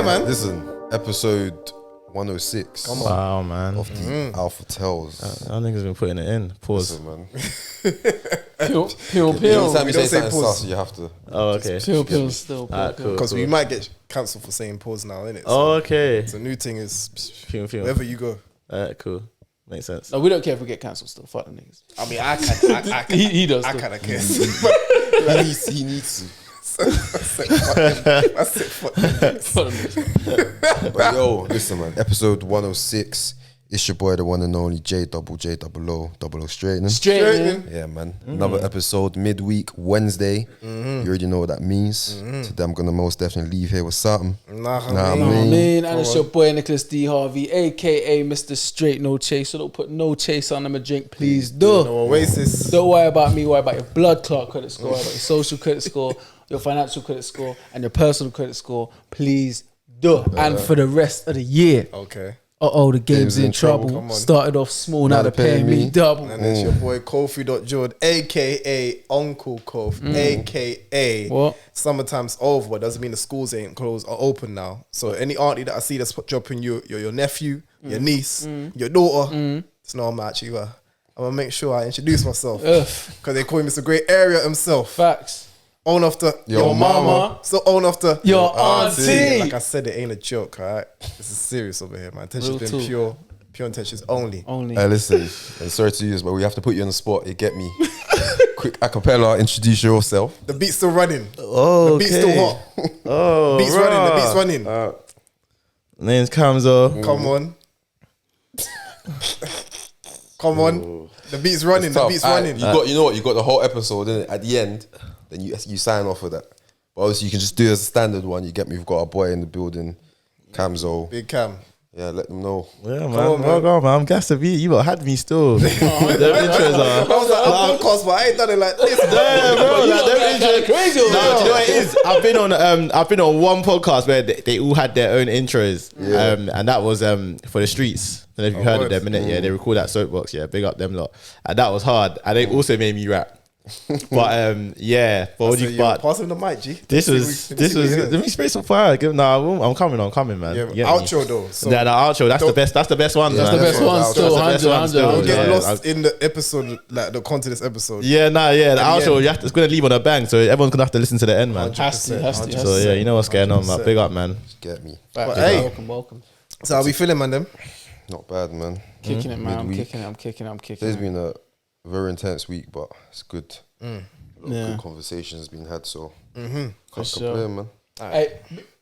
man. Listen, episode 106. Come on. Wow, man. Of the Alpha Tales. Y'all niggas been putting it in. Pause. Listen, man. Peel. Anytime you don't say say something pause. sus, you have to. Oh, okay. Peel still. Alright, cool. Because we might get cancelled for saying pause now, innit? Oh, okay. So new thing is Feel. wherever you go. Alright, cool. Makes sense. No, we don't care if we get cancelled still. Fuck the niggas. I mean, I can. He does. I still. kind of care. He needs to. That's it. Fuck the niggas. But yo, listen, man. Episode 106. It's your boy, the one and only J-double-O straightening. Straightening. Yeah, man. Another episode midweek Wednesday. You already know what that means. Today I'm gonna most definitely leave here with something. Nah, Nah, I man. mean, Man, and it's your boy Nicholas D. Harvey, aka Mr. Straight No Chaser. Don't put no chase on them a drink, please do. no Oasis. Don't worry about me, worry about your blood clot credit score, worry about your social credit score, your financial credit score, and your personal credit score, please do. And for the rest of the year, Okay. the game's in trouble. Come on. Started off small, now they're paying me double. And it's your boy Kofi.Jord, aka Uncle Kofi, aka What? Summertime's over, but doesn't mean the schools ain't closed or open now. So any auntie that I see that's dropping your nephew, your niece, your daughter, it's no, I'm actually I'm gonna make sure I introduce myself because they call him Mr. Great Area himself. Facts. Own after Your mama. So own after Your auntie. Like I said, it ain't a joke, alright? This is serious over here, man. Intention's Real been talk. pure intentions only. Listen, and sorry to use, but we have to put you on the spot. You get me? Quick acapella, introduce yourself. The beat's still running. Oh, The beat's still hot. Oh, Beat's running. The beat's running. Name's Kamzo. Come on. Come on. The beat's running. The Tough. beat's Aight, running. you got the whole episode, innit? At the end, then you sign off with that. But obviously, you can just do it as a standard one. You get me? We've got our boy in the building, Kamzo. Big Cam. Yeah, let them know. Yeah, man. on, man. Well on, man. I'm gassed to be. You lot had me still. Them intros I are. was like, I'm podcast, but I ain't done it like this. Yeah, bro. Like, them intros. Crazy. No, do you know what it is? I've been on one podcast where they all had their own intros, and that was for the streets. I don't know if you heard of them, innit? Yeah, they record that soapbox. Yeah, big up them lot, and that was hard. And they also made me rap. But yeah, but Pass him the mic, G. this was. Let me spray some fire. I'm coming, man. Yeah, You get me? outro though. So Yeah, the outro. That's the best. That's the best one. That's man. the best one. That's Still, the best 100, one 100, still. 100. get Yeah, lost in the episode, like the content of this episode. Yeah, the outro. end. It's gonna leave on a bang, so everyone's gonna have to listen to the end, man. 100%, Has to. So yeah, you know what's going on, man. 100%. Big up, man. Get me? But hey, Welcome. so how we feeling, man? Them Not bad, man. Kicking it, man. I'm Midweek. kicking it. Today's been a very intense week, but it's good. A lot of Yeah. good conversations been had, so For can't sure. complain, man. Hey,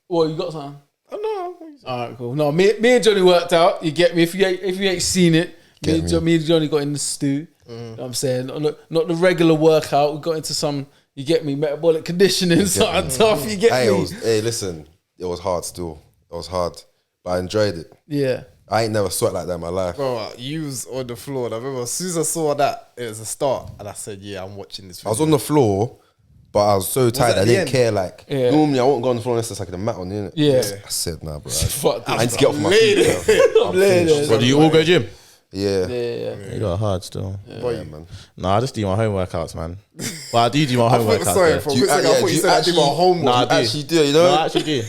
well, you got something? oh no, All right, cool. No, me and Johnny worked out. You get me? If you ain't seen it, me and Johnny got in the stew. You know what I'm saying? Not the regular workout. We got into some, you get me, metabolic conditioning, something tough. You get me? Listen, it was hard still. It was hard, but I enjoyed it. Yeah. I ain't never sweat like that in my life. bro, you was on the floor. And I remember as soon as I saw that, it was a start, and I said, "Yeah, I'm watching this." I was on the floor, but I was so tired. at I the didn't end? care. Like normally, I won't go on the floor unless there's like a mat on it. Yeah. I said, nah, bro. Fuck I this. need to get off my feet. Bro. I'm laying Bro, do you all go gym? Yeah. Yeah. You got hard still. Yeah, man. Nah, I just do my home workouts, man. Well, I do my home workouts. Sorry, though. for a quick second, I thought you said I did my homework. Nah, I do. Actually do, you know? No, I actually do.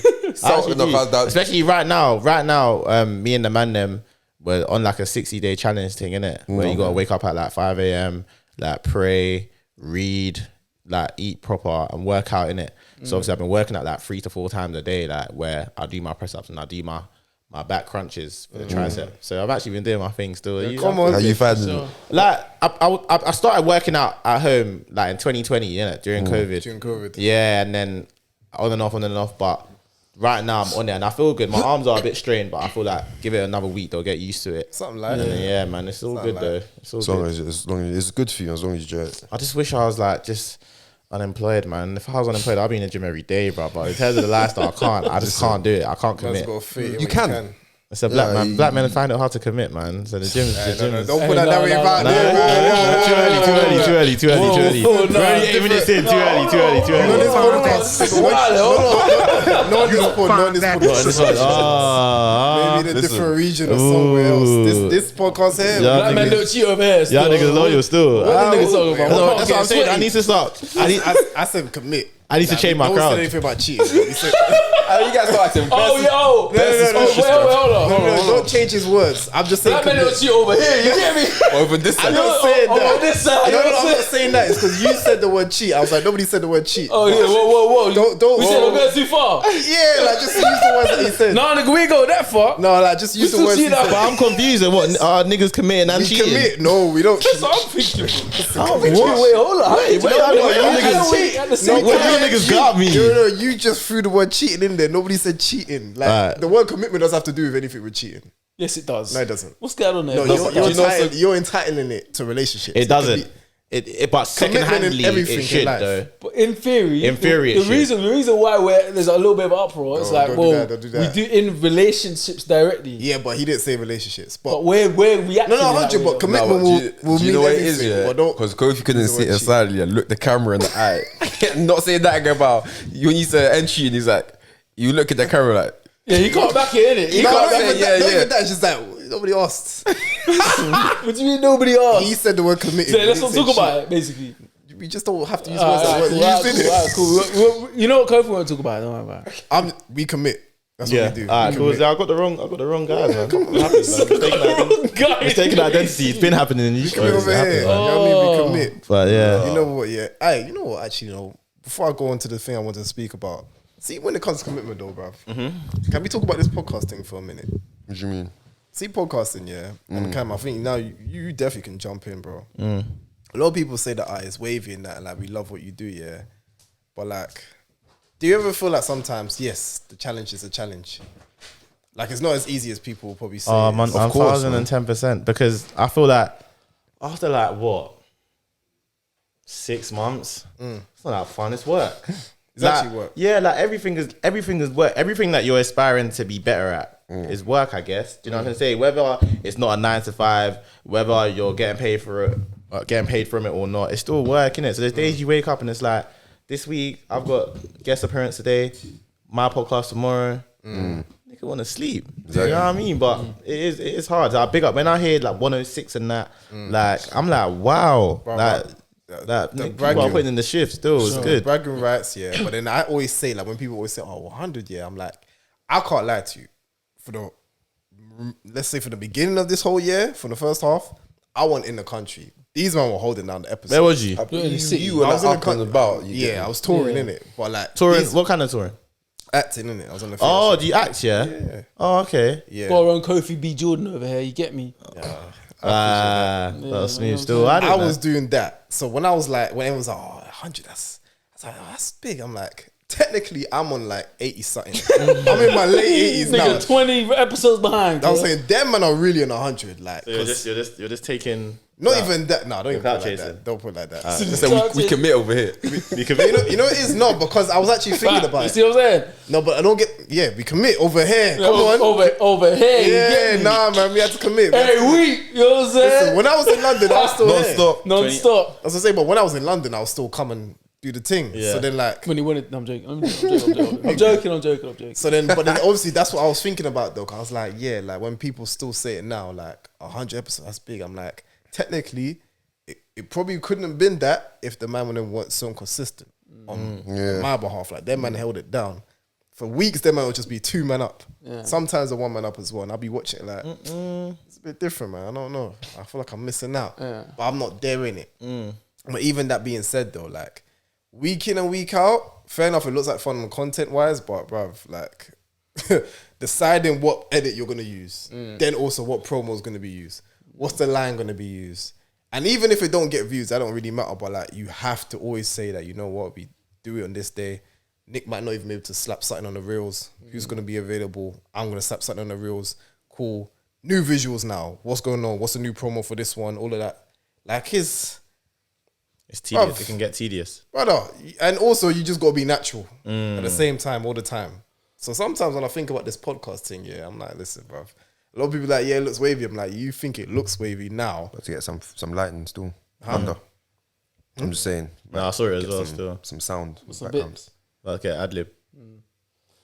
I actually enough do. as that. Especially right now, me and the man them were on like a 60-day challenge thing, innit? Where you gotta wake up at like 5 a.m, like pray, read, like eat proper and work out, innit? So obviously I've been working at like 3 to 4 times a day, like where I do my press ups and I do my back crunches for the tricep. So I've actually been doing my thing still. Come on. How you finding it? Like I started working out at home like in 2020, during COVID. During COVID. Yeah, and then on and off. But right now I'm on it and I feel good. My arms are a bit strained, but I feel like give it another week, they'll get used to it. Something like And that. yeah, man, it's all good though. It's all good. As long as it's good for you, as long as you do it. I just wish I was like just unemployed, man. If I was unemployed, I'd be in the gym every day, bro. But in terms of the lifestyle, I can't. I just can't do it. I can't Man's commit. got to fit in You when can. It's a black Yeah, man. you- Black men find it hard to commit, man. So the gym is Don't put that narrative out there, man. Too early. We're only 8 minutes in. Too early. No, this podcast. No, this podcast. Maybe in a different region or somewhere else. This podcast here. Yeah. Black man don't cheat over here. Y'all niggas loyal still. What the niggas talking about? That's what I'm saying. I need to start. I said commit. I need to change my Don't crowd. say anything about cheating. I You guys start acting. Oh, yo. Wait, hold on. No, don't change his words. I'm just saying. That man don't cheat over here. You get me? Over this side. I'm not saying that. On this side. No, I'm not saying that. It's because you said the word cheat. I was like, nobody said the word cheat. Oh, yeah. Whoa. Don't. We said we're going too far. Yeah, like just use the words that he said. No, nigga, we ain't go that far. No, like just use the still words he cheat that said. But I'm confused at what are niggas committing and We cheating. commit. No, we don't. That's what I'm thinking. Wait, hold on. wait, I know y'all niggas cheat at the same What time. you niggas got me? No, you just threw the word cheating in there. Nobody said cheating. Like Alright. the word commitment doesn't have to do with anything with cheating. Yes, it does. No, it doesn't. What's going on there? No, you're entitling it to relationships. It doesn't. But second Commitment in handly, everything it in should life. though. But in theory, it the reason why there's a little bit of uproar, it's like, don't well, do that. we do in relationships directly. Yeah, but he didn't say relationships. But we're reacting. No, in that 100. way, But though. commitment will do you mean know what it everything. is, yeah? But don't. Because Kofi couldn't use the sit word aside and look the camera in the eye. Not saying that about when you said entry and he's like, you look at the camera like, Yeah, you can't back it, innit? You No, can't not back even it. that. Not yeah. even that. It's just like nobody asked. What do you mean nobody asked? He said the word committed. So He let's didn't not talk say about it, basically. cheat. We just don't have to use words that Alright, weren't used in it. cool. You know what Kofi won't talk about it, don't worry about it. We commit. That's Yeah, what we do. alright, We cool. commit. I got the wrong guy, man. It happens, man. Mistaken identity. It's been happening in these Commit shows. over It here. happens, man. You know what I mean? We commit. But yeah, You know what? Yeah. Hey, you know what? Actually, before I go on to the thing I want to speak about, see, when it comes to commitment, though, bruv, can we talk about this podcast thing for a minute? what do you mean? See, podcasting, yeah, and Cam, I think now you definitely can jump in, bro. A lot of people say that it's wavy and that, and like we love what you do, yeah. But like, do you ever feel like sometimes, yes, the challenge is a challenge? Like it's not as easy as people will probably say. oh man, Of course, 1010%. Because I feel like after like what 6 months, it's not that fun. It's work. It's actually work. Yeah, like everything is work. Everything that you're aspiring to be better at is work, I guess. Do you know what I'm saying? Whether it's not a 9 to 5, whether you're getting paid for it, getting paid from it or not, it's still work, innit? So there's days you wake up and it's like, this week I've got guest appearance today, my podcast tomorrow. Nigga want to sleep. You know what I mean? But it is hard. I big up when I hear like 106 and that. Like I'm like, wow, like. That the people are putting in the shift still. It's good. Bragging rights, yeah. But then I always say, like, when people always say, oh, 100, yeah, I'm like, I can't lie to you. Let's say for the beginning of this whole year, for the first half, I wasn't in the country. These men were holding down the episode. Where was you? You were I was in like the up and country. about. Yeah, I was touring, innit? But like, Touring? What kind of touring? acting, innit? I was on the Oh, film. do you act? Yeah. Oh, okay. Yeah. Got our own Kofi B. Jordan over here, you get me? That's smooth. Still, I was doing that. So when I was like, when it was like, oh, 100, I was like, oh, that's big. I'm like, technically, I'm on like 80 something. I'm in my late 80s now. Nigga, 20 episodes behind. I was bro. saying, them man are really on 100. Like, You're 'cause just taking. not even that. No, don't even put clout it like chasing. that. Don't put it like that. Just said we commit over here. You know it is not, because I was actually thinking about You it. see what I'm saying? No, but I don't get. Yeah, we commit over here. Come on. Over here. you get Yeah, me? nah, man, we had to commit. We had to- Every week, you know what I'm saying? Listen, when I was in London, I was still here. Non-stop. Non-stop. I was gonna say, but when I was in London, I was still come and do the thing. Yeah. So then, like, When he wanted, no, I'm joking. I'm joking. so then, but then obviously that's what I was thinking about though. 'Cause I was like, yeah, like when people still say it now, like 100 episodes, that's big. I'm like, technically, it probably couldn't have been that if the man wouldn't want so consistent on my behalf. Like, them man held it down. For weeks, them man would just be 2 men up. Yeah. Sometimes a 1 man up as well. And I'll be watching it like, it's a bit different, man. I don't know. I feel like I'm missing out. Yeah. But I'm not there in it. But even that being said though, like, week in and week out, fair enough, it looks like fun content-wise, but bruv, like, deciding what edit you're going to use, then also what promo is going to be used, what's the line going to be used. And even if it don't get views, that don't really matter, but like, you have to always say that, you know what, we do it on this day. Nick might not even be able to slap something on the reels. Who's going to be available? I'm going to slap something on the reels. Cool. New visuals now. What's going on? What's the new promo for this one? All of that. Like, It's tedious. Bruv. It can get tedious. brother, and also you just gotta be natural at the same time all the time. So sometimes when I think about this podcast thing, yeah, I'm like, listen, bruv. A lot of people are like, yeah, it looks wavy. I'm like, you think it looks wavy now? Got to get some lighting still. Under. I'm just saying. No, I saw it as Get well. some, Still, some sound. Some backgrounds. okay, ad lib.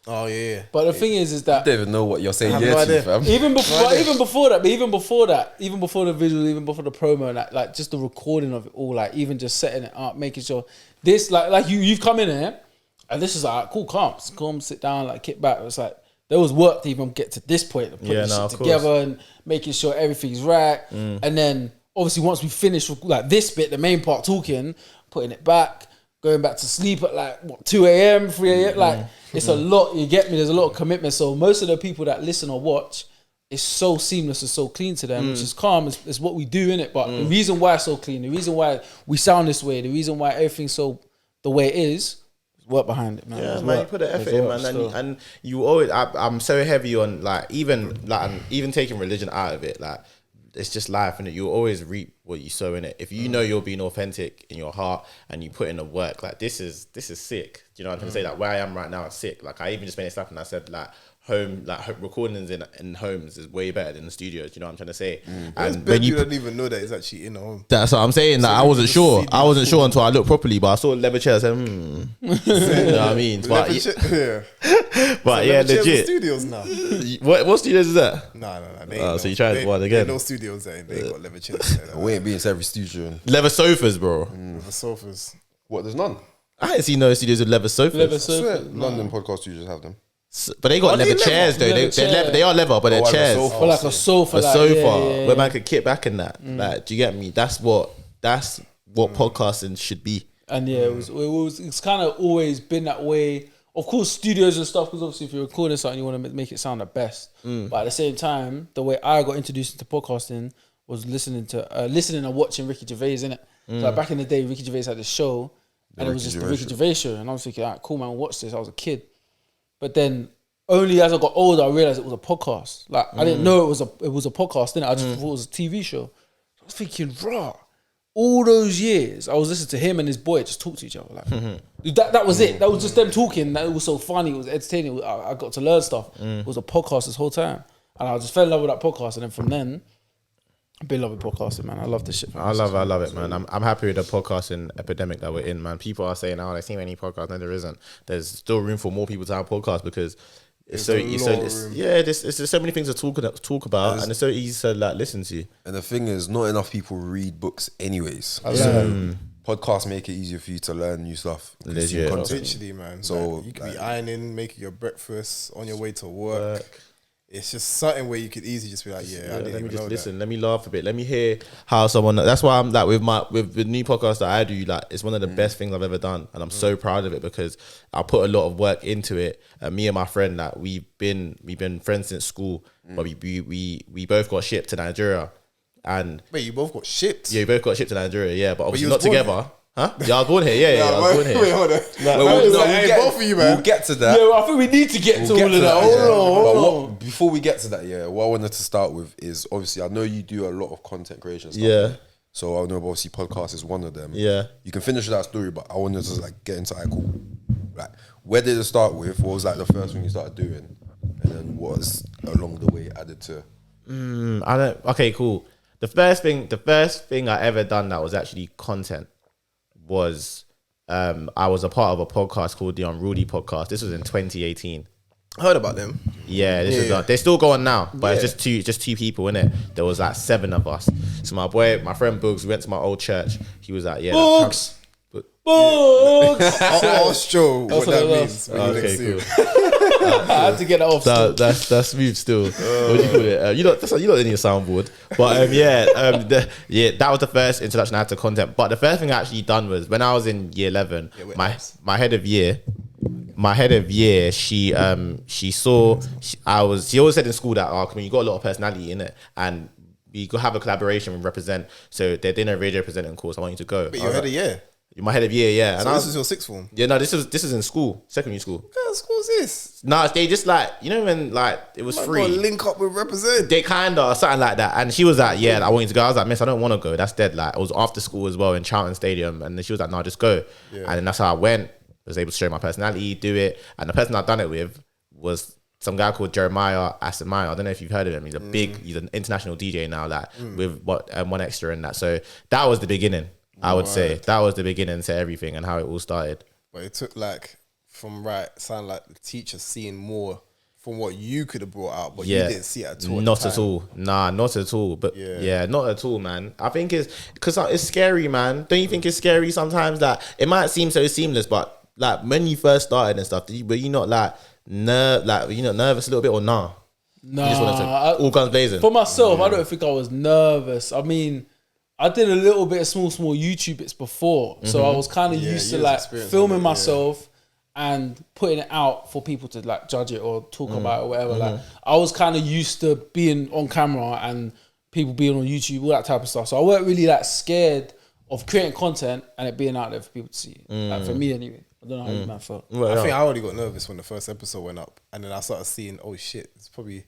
Oh yeah. But the thing is I that don't even know what you're saying I have yeah no to, idea. fam. even before the visual, even before the promo, like just the recording of it all, like even just setting it up, making sure this, like you've come in here, And this is like, cool, calm, sit down, like kick back. It's like there was work to even get to this point of putting shit together and making sure everything's right. And then obviously once we finish with like this bit, the main part talking, putting it back, going back to sleep at like what 2 a.m., 3 a.m. Like it's a lot. You get me? There's a lot of commitment. So most of the people that listen or watch, it's so seamless and so clean to them, which is calm. It's what we do in it. But the reason why it's so clean, the reason why we sound this way, the reason why everything's so the way it is work behind it, man. Yeah, man, you put the effort in, man, and you always. I'm so heavy on even taking religion out of it, like. It's just life, and you always reap what you sow in it. If you know you're being authentic in your heart and you put in the work, like this is sick. Do you know what I'm trying to say? Like where I am right now is sick. Like I even just made it snap and I said like home recordings in homes is way better than the studios. Do you know what I'm trying to say? And when you don't even know that it's actually in a home. That's what I'm saying. Like, I wasn't sure. I wasn't sure until I looked properly, but I saw a leather chair. I said, you know what I mean? But yeah, legit. Studios now. What studios is that? No. So you tried one again? No studios there. They ain't got leather chairs. We ain't been to every studio. Leather sofas, bro. The sofas. What? There's none. I ain't seen no studios with leather sofas. I swear, London podcast studios have them. But they got leather chairs though. They are leather, but they're chairs. Or like a sofa. A sofa where man could kick back in that. Like, do you get me? That's what podcasting should be. And yeah, it's kind of always been that way. Of course, studios and stuff, because obviously if you're recording something, you want to make it sound the best. But at the same time, the way I got introduced into podcasting was listening and watching Ricky Gervais, innit? So like back in the day, Ricky Gervais had this show, and it was just the Ricky Gervais show. And I was thinking, cool, man, watch this. I was a kid. But then only as I got older, I realized it was a podcast. Like I didn't know it was a podcast, innit? I just thought it was a TV show. I was thinking, raw. All those years, I was listening to him and his boy just talk to each other. Like that was it. That was just them talking. That it was so funny. It was entertaining. I got to learn stuff. It was a podcast this whole time, and I just fell in love with that podcast. And then from then, I've been loving podcasting, man. I love this shit. I love it, man. I'm happy with the podcasting epidemic that we're in, man. People are saying, "Oh, there's too many podcasts." No, there isn't. There's still room for more people to have podcasts because there's so many things to talk about, and it's so easy to like listen to. And the thing is, not enough people read books, anyways. Podcasts make it easier for you to learn new stuff. Literally, man. So like, you could be ironing, making your breakfast on your way to work. It's just something where you could easily just be like, let me just listen. Let me laugh a bit. Let me hear how someone. That's why I'm like with the new podcast that I do. Like it's one of the best things I've ever done, and I'm so proud of it because I put a lot of work into it. Me and my friend, like we've been friends since school, but we both got shipped to Nigeria. And wait, you both got shipped? Yeah, you both got shipped to Nigeria. Yeah, but obviously not together. Huh? Yeah, I was born here. Yeah, I was born here. Wait, hold on. Both of you, man. We'll get to that. Yeah, I think we need to get to all of that. Hold on. Before we get to that, what I wanted to start with is obviously I know you do a lot of content creation stuff. Yeah. So I know obviously podcast is one of them. Yeah. You can finish that story, but I wanted to like get into like where did it start with? What was like the first thing you started doing, and then what was along the way added to? Okay, cool. The first thing I ever done that was actually content was I was a part of a podcast called The Unruly Podcast. This was in 2018. I heard about them. Yeah, they're still going now, but it's just two people, innit? There was like 7 of us. So my friend Boogs, we went to my old church. He was like, Boogs! I'll show what that means. Okay, cool. I had to get that off. That's smooth still. What do you call it? You don't need a soundboard. But that was the first introduction I had to content. But the first thing I actually done was when I was in year 11. My head of year, she always said in school that you got a lot of personality in it, and we could have a collaboration and represent. So they're doing a radio presenting course. I want you to go. But you're head of year. My head of year, yeah. So this is your sixth form? Yeah, no, this is in school, secondary school. What kind of school is this? No, they just like, you know when like it was free. Link up with represent. They kinda something like that. And she was like, yeah, I want you to go. I was like, miss, I don't want to go. That's dead. Like it was after school as well in Charlton Stadium. And then she was like, no, just go. Yeah. And then that's how I went. I was able to show my personality, do it. And the person I'd done it with was some guy called Jeremiah Asamoah. I don't know if you've heard of him. He's an international DJ now, like with One Extra and that. So that was the beginning. I would say that was the beginning to everything and how it all started. But it took sound like the teacher seeing more from what you could have brought out, but you didn't see it at all. Not at all. Nah, not at all. But not at all, man. I think it's because it's scary, man. Don't you think it's scary sometimes that it might seem so seamless, but like when you first started and stuff, were you not like were you not nervous a little bit or nah? Nah, You just wanted to all guns blazing. for myself, I don't think I was nervous. I mean, I did a little bit of small YouTube bits before, so I was kind of used to like filming myself and putting it out for people to like judge it or talk about it or whatever. Like I was kind of used to being on camera and people being on YouTube, all that type of stuff. So I weren't really like scared of creating content and it being out there for people to see. Like for me anyway. I don't know how you man felt. I think I already got nervous when the first episode went up, and then I started seeing, oh shit, it's probably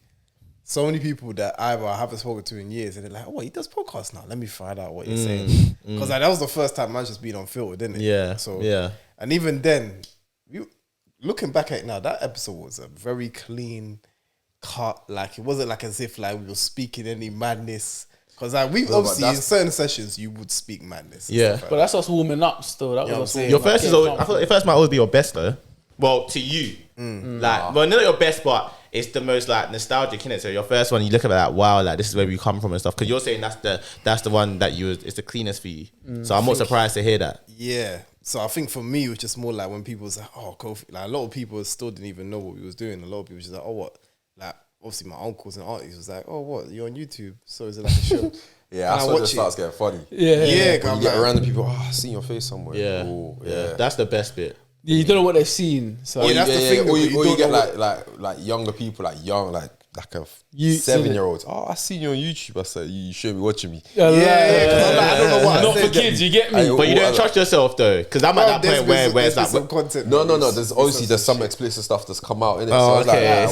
so many people that either I haven't spoken to in years, and they're like, oh, he does podcasts now. Let me find out what he's saying, because like, that was the first time man just been on filter, didn't it? Yeah. So yeah, and even then, looking back at it now, that episode was a very clean cut. Like it wasn't like as if like we were speaking any madness. Because like we obviously in certain sessions you would speak madness. Yeah, but that's us warming up still. That was us warming your up. first is always, I feel like your first might always be your best though. Well, to you, like, well, not your best, but it's the most like nostalgic, innit? So your first one, you look at it like, wow, like this is where we come from and stuff. Because you're saying that's the one that it's the cleanest for you. So I'm not surprised to hear that. Yeah. So I think for me it was just more like when people was like, oh, Kofi, like a lot of people still didn't even know what we was doing. A lot of people was just like, oh, what? Like obviously my uncles and aunties was like, oh, what? You're on YouTube, so is it like a show? Yeah, that's when it starts getting funny. Yeah. When you get around the people, I seen your face somewhere. Yeah, that's the best bit. Yeah, you don't know what they've seen. So that's the thing. Or you get like younger people, like a 7-year-old. Oh, I seen you on YouTube. I said, you should be watching me. Yeah. I don't know what I not said. for kids, you get me. But you don't trust yourself though, because I'm at that point where it's like, some content. No. There's obviously some explicit stuff that's come out in it. Oh, so okay.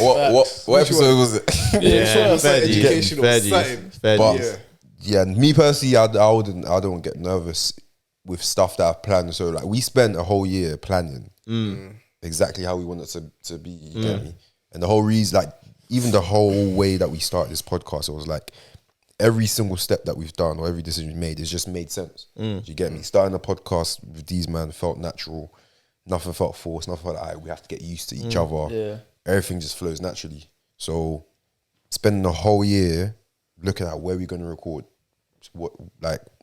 What episode was it? fair. Yeah, me personally, I don't get nervous with stuff that I've planned. So like we spent a whole year planning exactly how we want it to be. You get me? And the whole reason, like even the whole way that we started this podcast, it was like every single step that we've done or every decision we made, it's just made sense. Do you get me? Starting a podcast with these men felt natural. Nothing felt forced. Nothing felt like we have to get used to each other. Yeah. Everything just flows naturally. So spending the whole year looking at where we're going to record, what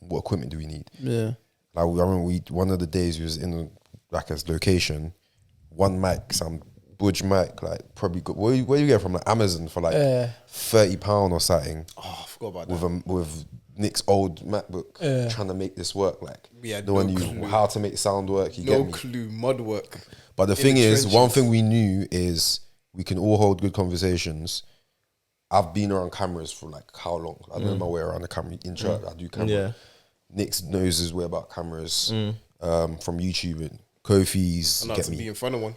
equipment do we need? Yeah. Like I remember one of the days we was in like a location, one mic, some budge mic, like probably good. Where do you get from like Amazon for like £30 or something? Oh, I forgot about that. With Nick's old MacBook, trying to make this work. Like how to make the sound work. You get me? No clue, mud work. But the thing is, one thing we knew is we can all hold good conversations. I've been around cameras for like how long? I know my way around the camera. In church, I do camera. Yeah. Nick knows his way about cameras from YouTube. And Kofi's I know how to be in front of one.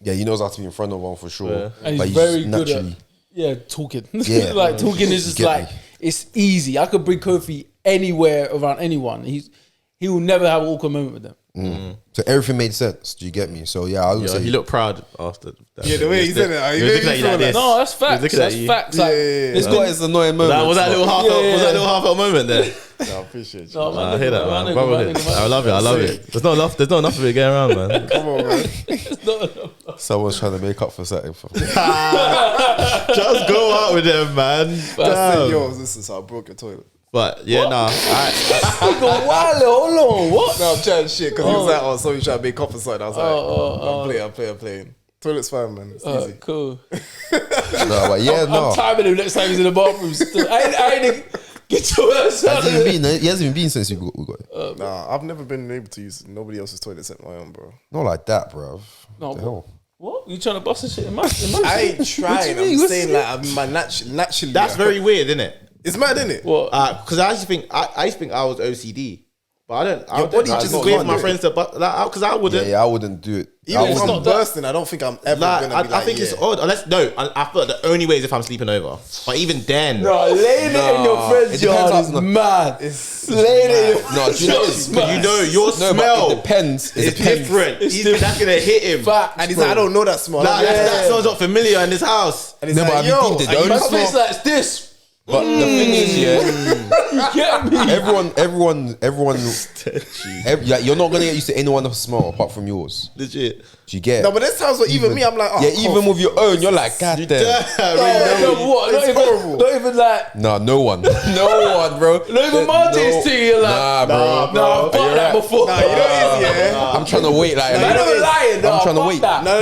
Yeah, he knows how to be in front of one for sure. Yeah. And he's very good at talking. Yeah. Like talking is just like it's easy. I could bring Kofi anywhere around anyone. He will never have an awkward moment with them. So everything made sense. Do you get me? So yeah, I would say he looked proud after that. Yeah, the way he said it, he was looking at you like this. No, that's facts. That's facts. Like, it's got his annoying moment. Was that little heartfelt moment there? No, I appreciate you. No, I hear that, man. I love it. There's not enough of it going around, man. Come on, man. Someone's trying to make up for something. Just go out with them, man. That's yours. This is how I broke your toilet. But yeah, nah. Hold on, what? No, I'm chatting shit because he was like, oh, so you trying to make up for something. I was like, I'm playing. Toilet's fine, man. It's easy. Cool. No, but yeah, I'm timing him next time he's in the bathroom. Still. I ain't get your ass out of there. He hasn't even been since we got it. Nah, I've never been able to use nobody else's toilet except my own, bro. Not like that, bro. No, the hell? What? You trying to bust the shit in my I ain't trying. I'm saying like I'm my naturally. That's very weird, isn't it? It's mad, isn't it? Well, because I used to think I was OCD, but I don't. Your body just wait for my friends to, because I wouldn't. Yeah, I wouldn't do it. Even if I'm bursting, I don't think I'm ever gonna be like. I think it's odd. Unless I thought the only way is if I'm sleeping over. But even then, no, laying it in your friend's yard is mad. It's laying it. No, you know your smell. It depends. It's different. That's gonna hit him. And he's like, I don't know that smell. That smells not familiar in this house. And he's like, yo, my face like this. But the thing is, yeah, You get me? everyone, like, you're not gonna get used to anyone else's smell apart from yours. Legit. Do you get? No, but there's times where even me, I'm like, oh, Yeah, even with your own, you're like, God damn. Not even like. Nah, no one, bro. Not even Martin's thing. You're like, nah, bro. Nah, I've got that before. Nah, you know what it is, yeah. I'm trying to wait, like, Man, I'm lying. I'm trying to wait. No,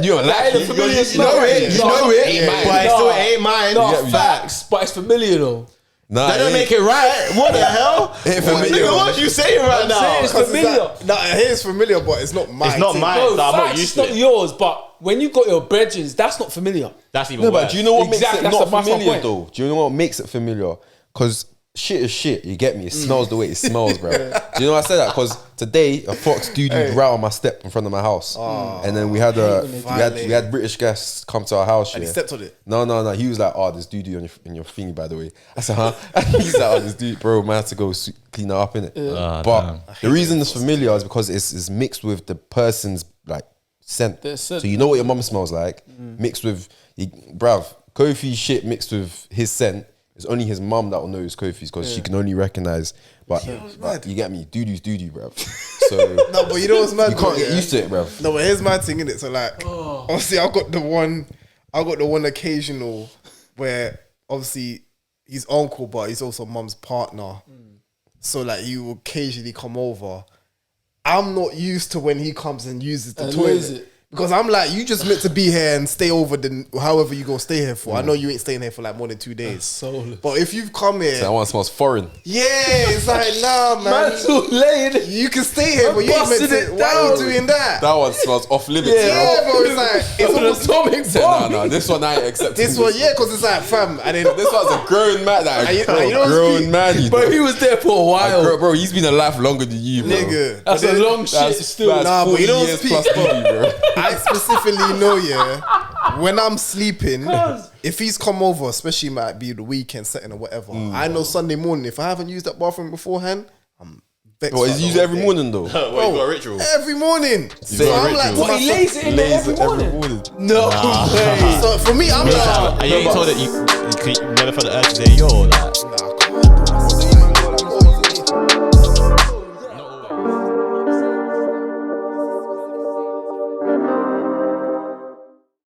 You're like, you know it, But it ain't mine. No, facts, but it's familiar though. nah, That don't make it right. What the hell? Ain't familiar. Nigga, what you saying right now? It's familiar. Nah, it's familiar, but it's not mine. It's not mine. No, So I'm not facts, used it's to not it. yours, but when you got your brethrens, that's not familiar. That's even No, worse. but do you know what Exactly, makes it that's not my familiar point. though? Do you know what makes it familiar? Because shit is shit. You get me? It smells the way it smells, bro. Do you know why I said that? Because today a fox doo-dooed right on my step in front of my house, and then we had we had British guests come to our house. And he yeah. stepped on it. No. He was like, "Oh, there's doo-doo in your thingy, by the way." I said, "Huh?" He's like, "Oh, this dude, bro, man, had to go clean it up in it." But the reason it's familiar is because it's mixed with the person's like scent. Their scent. So you know what your mum smells like, mixed with, bruv, Kofi shit mixed with his scent. It's only his mum that will know it's Kofi's because she can only recognize. But you get me, doo-doo's doo-doo, bruv. So No, but you know what's mad? you can't though, get yeah? used to it, bruv. No, but here's my thing, innit? So like, obviously, I got the one occasional where obviously he's uncle, but he's also mum's partner. So like, he will occasionally come over. I'm not used to when he comes and uses the And toilet. lays it. Because I'm like, you just meant to be here and stay over however you gonna stay here for. I know you ain't staying here for like more than 2 days. Soulless. But if you've come here, That one smells foreign. yeah, it's like, nah, man. Man's all laying it. You can stay here, but you ain't meant busting to. it Why are you down. doing that? That one smells off limits. Yeah, bro, it's like, it's An almost atomic bomb. No, this one I ain't accepting. this one, yeah, because it's like, fam, and then This one's a grown man. Like, you know what's grown peak? man. You But know. he was there for a while. Bro, he's been alive longer than you, bro. nigga. That's But a then long shit still. Nah, but 40 you know years what's plus peak? you, bro. I specifically know, yeah, when I'm sleeping, if he's come over, especially might be the weekend setting or whatever, I know Sunday morning, if I haven't used that bathroom beforehand, I'm vexed. Well, about he's the used whole every day. morning though. What, you got a ritual? Every morning. So got a I'm like, ritual. to What, he myself- lays it in there every morning? No way. So for me, I'm like, You ain't told that you never felt the urge to say yo, like. nah,